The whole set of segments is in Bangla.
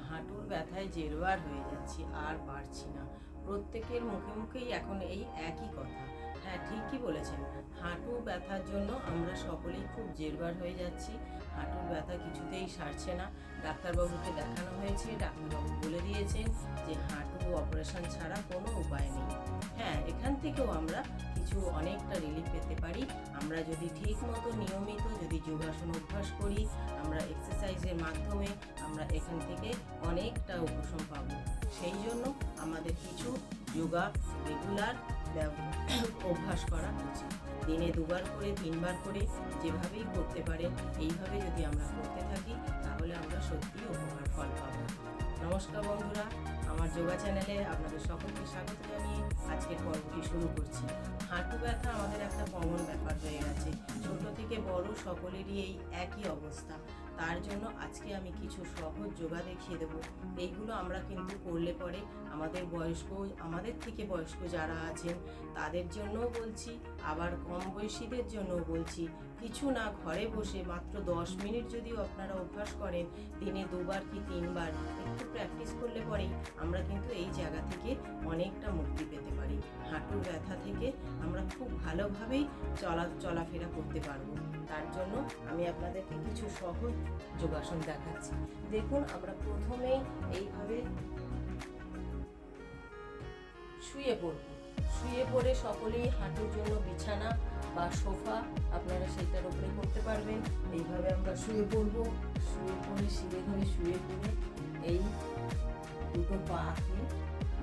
হাঁটুর ব্যথায় জেরবার হয়ে যাচ্ছি, আর পারছি না। প্রত্যেকের মুখে মুখেই এখন এই একই কথা। হ্যাঁ, ঠিকই বলেছেন। হাঁটু ব্যথার জন্য আমরা সকলেই খুব জেরবার হয়ে যাচ্ছি। হাঁটুর ব্যথা কিছুতেই সারছে না। ডাক্তারবাবুকে দেখানো হয়েছে, ডাক্তারবাবু বলে দিয়েছেন যে হাঁটু অপারেশন ছাড়া কোনো উপায় নেই। হ্যাঁ, এখান থেকেও আমরা অনেকটা রিলিফ পেতে পারি। আমরা যদি ঠিক মতো নিয়মিত যোগাসন অভ্যাস করি, আমরা এক্সারসাইজের মাধ্যমে আমরা এখান থেকে অনেকটা উপশম পাবো। সেই জন্য আমাদের কিছু যোগা রেগুলার অভ্যাস করা উচিত। দিনে 2বার করে 3বার করে যেভাবেই করতে পারেন, এইভাবে যদি আমরা করতে থাকি তাহলে আমরা সত্যিই উপকার ফল পাবো। নমস্কার বন্ধুরা, আমার যোগা চ্যানেলে আপনাদের সকলকে স্বাগত জানিয়ে আজকের পর্বটি শুরু করছি। হাঁটু ব্যথা আমাদের একটা কমন ব্যাপার হয়ে গেছে। ছোট থেকে বড় সকলেরই এই একই অবস্থা। তার জন্য আজকে আমি কিছু সহজ যোগা দেখিয়ে দেবো। এইগুলো আমরা কিন্তু করলে পরে আমাদের থেকে বয়স্ক যারা আছেন তাদের জন্যও বলছি, আবার কম বয়সীদের জন্যও বলছি। কিছু না, ঘরে বসে মাত্র 10 মিনিট যদি আপনারা অভ্যাস করেন, দিনে 2বার কি 3বার একটু প্র্যাকটিস করলে পরেই আমরা কিন্তু এই জায়গা থেকে অনেকটা মুক্তি পেতে পারি। হাঁটুর ব্যথা থেকে আমরা খুব ভালোভাবেই চলাফেরা করতে পারবো। তার জন্য আমি আপনাদেরকে কিছু সহজ যোগাসন দেখাচ্ছি। দেখুন, আমরা প্রথমেই এইভাবে শুয়ে পড়ব। শুয়ে পড়ে সকলেই হাঁটুর জন্য বিছানা বা সোফা আপনারা সেইটার উপরে করতে পারবেন। এইভাবে আমরা শুয়ে পড়ব। শুয়ে পড়ে সিধে হয়ে শুয়ে পড়ে এই দুটো পাকে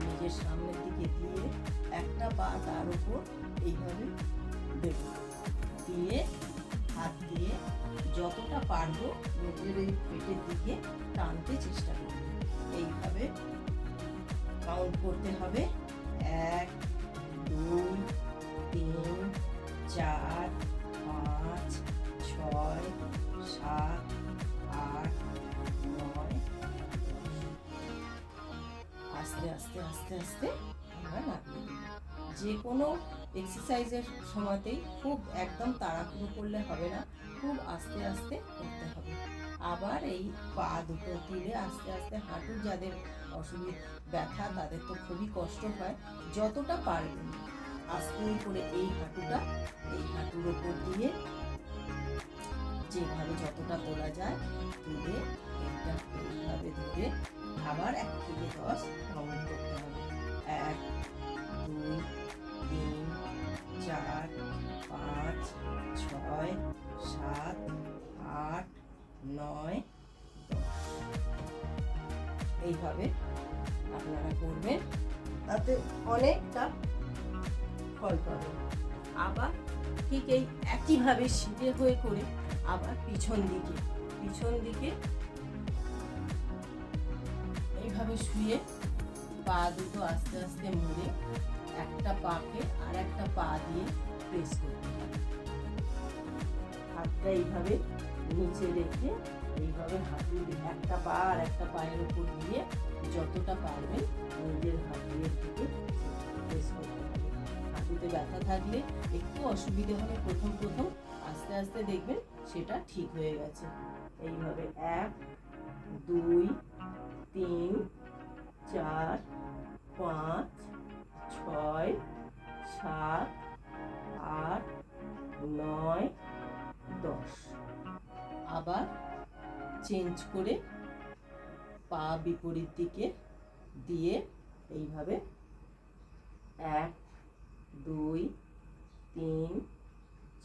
নিজের সামনের দিকে দিয়ে একটা পা তার উপর এইভাবে দেব, দিয়ে হাত দিয়ে যতটা পারবো নিজের এই পেটের দিকে টানতে চেষ্টা করব। এইভাবে কাউন্ট করতে হবে। 1 2 3 4 5 6 7 8 9। আস্তে আস্তে আস্তে আস্তে আমরা নামিয়ে দেব। যে কোনো এক্সারসাইজের সময়তেই খুব একদম তাড়াহুড়ো করলে হবে না, খুব আস্তে আস্তে করতে হবে। আবার এই পা দুটো তুলে আস্তে আস্তে, হাঁটুর যাদের ব্যথা তাদের তো খুবই কষ্ট হয়, যতটা পারবেন আস্তে করে এই হাঁটুর ওপর দিয়ে যেভাবে যতটা তোলা যায় তুলে এইটা এইভাবে ধরে আবার 1 থেকে 10 কাউন্ট করতে হবে। 1 2 3 4 5 6 7 8 9 10। এইভাবে আপনারা করবেন, তাতে অনেকটা ফল পাবেন। আবার ঠিক এই একইভাবে সিধে হয়ে করে আবার পিছন দিকে এইভাবে শুয়ে পা দুটো আস্তে আস্তে মুড়ে একটা পাকে আর একটা পা দিয়ে প্রেস করতে হবে। হাতটা এইভাবে নিচে রেখে এইভাবে হাঁটুর একটা পা আর একটা পায়ের উপর দিয়ে যতটা পারবেন নিজের হাঁটুর দিকে প্রেস করতে হবে। হাঁটুতে ব্যথা থাকলে একটু অসুবিধে হবে প্রথম, আস্তে আস্তে দেখবেন সেটা ঠিক হয়ে গেছে। এইভাবে 1 2 3 4 5 6 7 8 9 10। আবার চেঞ্জ করে পা বিপরীত দিকে দিয়ে এইভাবে 1 2 3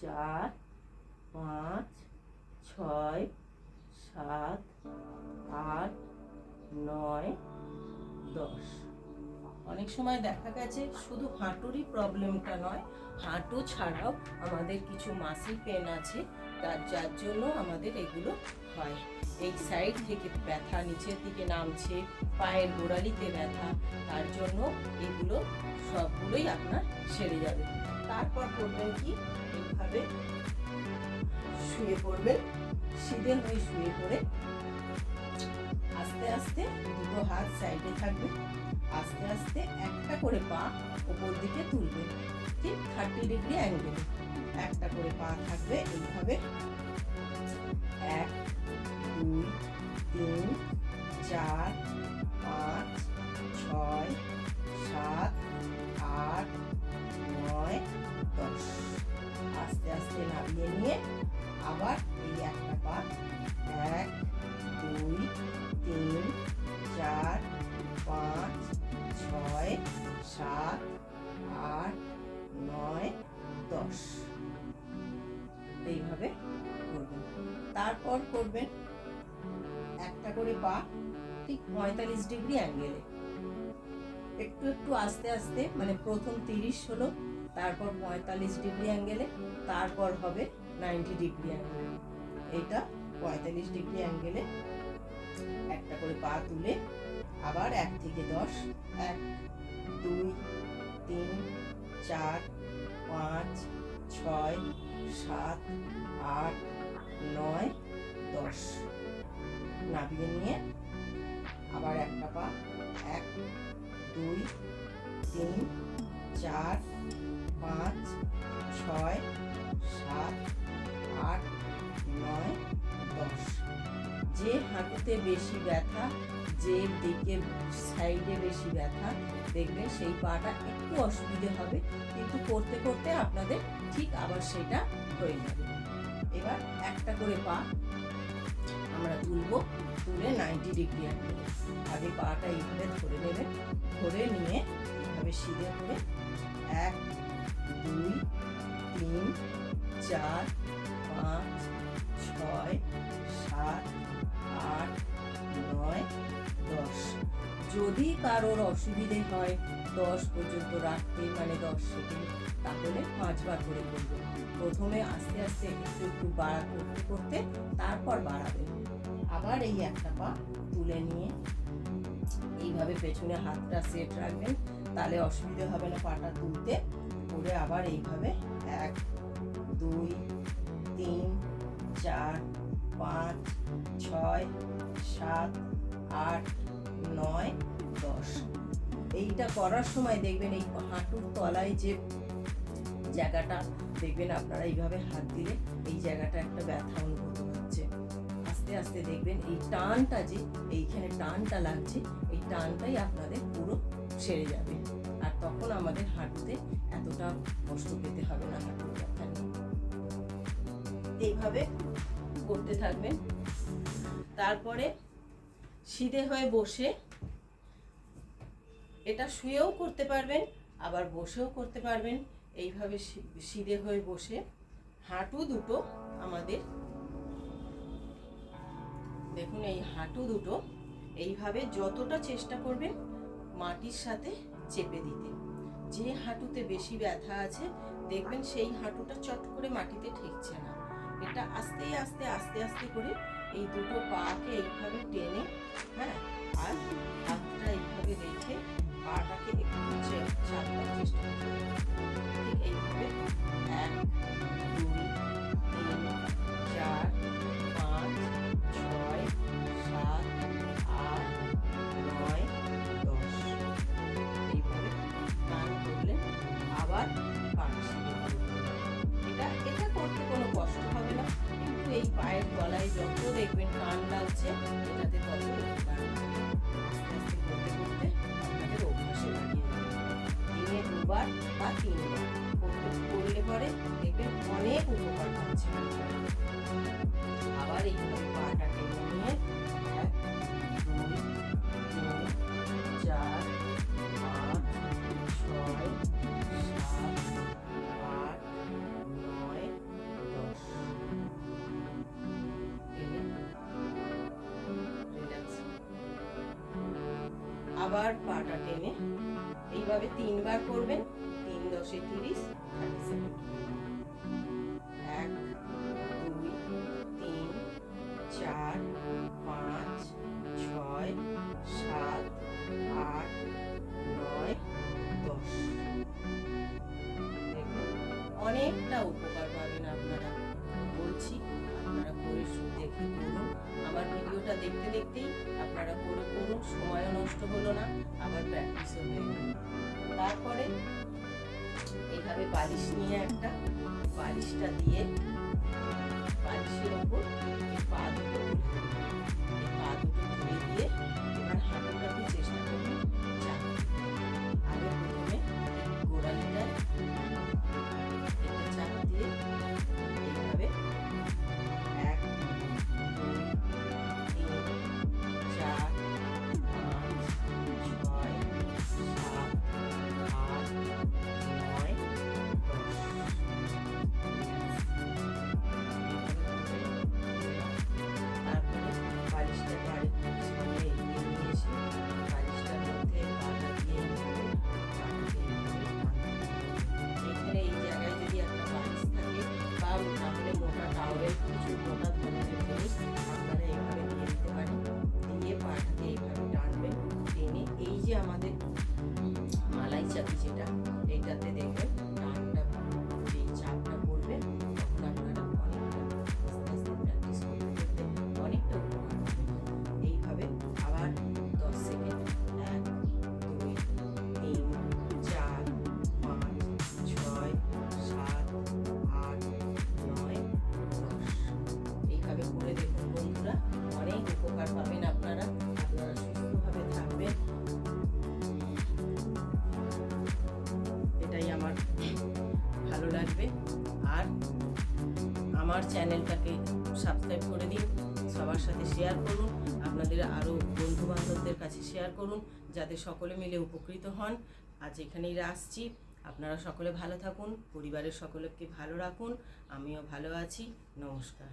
4 5 6 7 8 9 10। অনেক সময় দেখা গেছে শুধু হাঁটুরই প্রবলেমটা নয়, হাঁটু ছাড়াও আমাদের কিছু মাসেল পেন আছে, যার জন্য আমাদের এগুলো হয়। এই সাইড থেকে ব্যথা নিচের দিকে নামছে, পায়ের গোড়ালিতে ব্যথা, তার জন্য এগুলো সবগুলোই আপনার সেরে যাবে। তারপর করবেন কি, এইভাবে শুয়ে পড়বেন। সিধে হয়ে শুয়ে পড়ে আস্তে আস্তে দুটো হাত সাইডে থাকবে, আস্তে আস্তে একটা করে পা উপর দিকে তুলবে, ঠিক 30 ডিগ্রি অ্যাঙ্গেলে একটা করে পা থাকবে। এইভাবে 1 2 3 4 5 6 7 8 9 10। আস্তে আস্তে নামিয়ে নিয়ে আবার এই একটা পা 1 2 3 4 5 6 7 8 9 10 এইভাবে করবেন। তারপর করবেন একটা করে পা ঠিক 45 ডিগ্রি অ্যাঙ্গেলে, একটু একটু আস্তে আস্তে, মানে প্রথম 30 হলো, তারপর 45 ডিগ্রি অ্যাঙ্গেলে, তারপর হবে 90 ডিগ্রি অ্যাঙ্গেলে। এইটা 45 ডিগ্রি অ্যাঙ্গেলে একটা করে পা তুলে আবার 1 থেকে 10, 1 2 3 4 5 6 7 8 9 10 নামিয়ে নিয়ে আবার একটা পা 1 2 3 4 5 6 7 8 9 10। যে হাঁটুতে বেশি ব্যথা, যে দিকে সাইডে বেশি ব্যথা, দেখবেন সেই পাটা একটু অসুবিধে হবে, কিন্তু করতে করতে আপনাদের ঠিক আবার সেটা হয়ে যাবে। এবার একটা করে পা আমরা তুলবো, তুলে 90 ডিগ্রি অ্যাঙ্গেলে আগে পাটা এইভাবে ধরে নেবেন, ধরে নিয়ে এইভাবে সিধে করে 1 2 3 4 5 6 7 8 9 10। যদি কারোর অসুবিধে হয় 10 পর্যন্ত রাখতে, মানে 10 সেকেন্ড, তাহলে 5 বার করে করবেন। প্রথমে আস্তে আস্তে একটু একটু বাড়া করতে করতে তারপর বাড়াবেন। আবার এই একটা পা তুলে নিয়ে এইভাবে পেছনে হাতটা সেট রাখবেন, তাহলে অসুবিধা হবে না পাটা তুলতে। করে আবার এইভাবে 1 2 3 4 5 6 7 8 9 10। এইটা করার সময় দেখবেন এই হাঁটুর তলায় যে জায়গাটা, দেখবেন আপনারা এইভাবে হাত দিলে এই জায়গাটা একটা ব্যথা অনুভূত হচ্ছে। আস্তে আস্তে দেখবেন এই টানটা, যে এইখানে টানটা লাগছে, এই টানটাই আপনাদের পুরো সেরে যাবে, আর তখন আমাদের হাঁটুতে এতটা কষ্ট পেতে হবে না হাঁটুর ব্যথা নিয়ে। এইভাবে করতে থাকবেন। তারপরে সিধে হয়ে বসে, এটা শুয়েও করতে পারবেন আবার বসেও করতে পারবেন। এইভাবে সিধে হয়ে বসে হাঁটু দুটো আমাদের, দেখুন এই হাঁটু দুটো এইভাবে যতটা চেষ্টা করবেন মাটির সাথে চেপে দিতে। যে হাঁটুতে বেশি ব্যথা আছে দেখবেন সেই হাঁটুটা চট করে মাটিতে ঠেকছে না। এটা আস্তে আস্তে আস্তে আস্তে করে এই দুটো পাকে এইভাবে টেনে, হ্যাঁ, আর হাতটা এইভাবে রেখে পাটাকে একটু চাপবার চেষ্টা করতে হবে। ঠিক এইভাবে 1 2 3 4 5 6 7 8 9 10। এইভাবে টান করলে আবার পাটা সিধে হবে। এটা করতে কোনো কষ্ট হবে না, কিন্তু এই পায়ের তলায় যত দেখবেন টান লাগছে এটাতে তত উপকার হবে। আস্তে আস্তে করতে করতে আপনাদের অভ্যাসে লাগিয়ে যাবে। দিনে 2 বার বা 3 বার করলে পরে দেখবেন অনেক উপকার পাচ্ছে। আবার এইভাবে পাটা টেনে নিয়ে 1 2 3 4 5 6 7 8 9 10। আবার পাটা টেনে এইভাবে 3 বার করবেন। 3 10 30 30 সেকেন্ড। 1 2 3 4 5 6 7 8 9 10। দেখুন অনেকটা উপকার পাবেন আপনারা। বলছি আপনারা করে দেখে করুন। আমার ভিডিওটা দেখতে দেখতেই আপনারা করে করুন, সময়ও নষ্ট হলো না, আবার প্র্যাকটিসও হয়ে গেল। তারপরে এইভাবে বালিশ নিয়ে একটা বালিশটা দিয়ে বালিশের ওপর এই পা দুটো তুলে দিয়ে আমার চ্যানেলটাকে সাবস্ক্রাইব করে দিন, সবার সাথে শেয়ার করুন, আপনাদের আরও বন্ধু বান্ধবদের কাছে শেয়ার করুন, যাতে সকলে মিলে উপকৃত হন। আজ এখানেই রাখছি। আপনারা সকলে ভালো থাকুন, পরিবারের সকলকে ভালো রাখুন, আমিও ভালো আছি। নমস্কার।